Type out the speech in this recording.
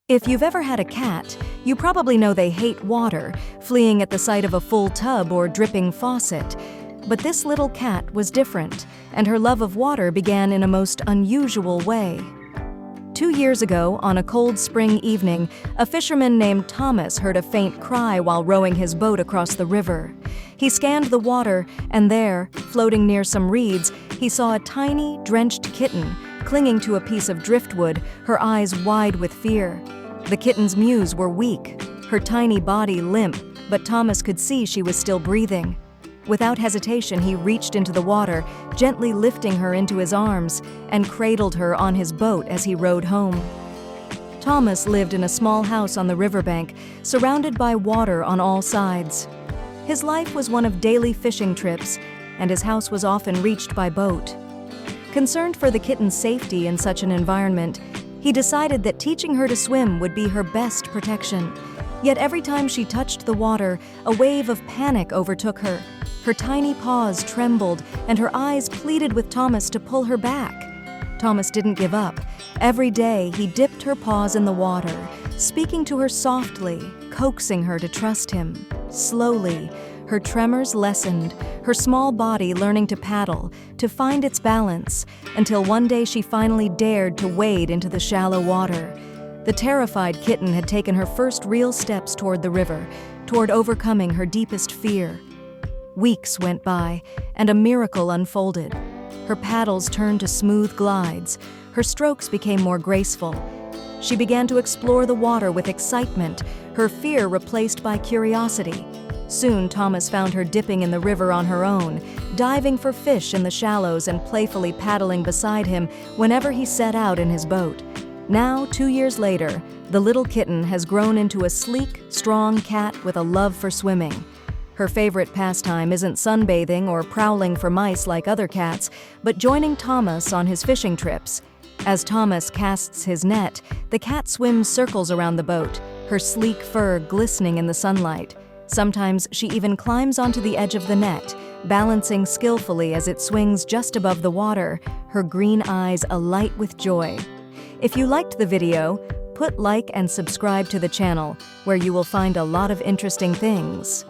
If you've ever had a cat, you probably know they hate water, fleeing at the sight of a full tub or dripping faucet. But this little cat was different, and her love of water began in a most unusual way. 2 years ago, on a cold spring evening, a fisherman named Thomas heard a faint cry while rowing his boat across the river. He scanned the water, and there, floating near some reeds, he saw a tiny, drenched kitten, clinging to a piece of driftwood, her eyes wide with fear. The kitten's mews were weak, her tiny body limp, but Thomas could see she was still breathing. Without hesitation, he reached into the water, gently lifting her into his arms, and cradled her on his boat as he rowed home. Thomas lived in a small house on the riverbank, surrounded by water on all sides. His life was one of daily fishing trips, and his house was often reached by boat. Concerned for the kitten's safety in such an environment, he decided that teaching her to swim would be her best protection. Yet every time she touched the water, a wave of panic overtook her. Her tiny paws trembled, and her eyes pleaded with Thomas to pull her back. Thomas didn't give up. Every day, he dipped her paws in the water, speaking to her softly, coaxing her to trust him. Slowly, her tremors lessened, her small body learning to paddle, to find its balance, until one day she finally dared to wade into the shallow water. The terrified kitten had taken her first real steps toward the river, toward overcoming her deepest fear. Weeks went by, and a miracle unfolded. Her paddles turned to smooth glides. Her strokes became more graceful. She began to explore the water with excitement, her fear replaced by curiosity. Soon, Thomas found her dipping in the river on her own, diving for fish in the shallows and playfully paddling beside him whenever he set out in his boat. Now, 2 years later, the little kitten has grown into a sleek, strong cat with a love for swimming. Her favorite pastime isn't sunbathing or prowling for mice like other cats, but joining Thomas on his fishing trips. As Thomas casts his net, the cat swims circles around the boat, her sleek fur glistening in the sunlight. Sometimes she even climbs onto the edge of the net, balancing skillfully as it swings just above the water, her green eyes alight with joy. If you liked the video, put like and subscribe to the channel, where you will find a lot of interesting things.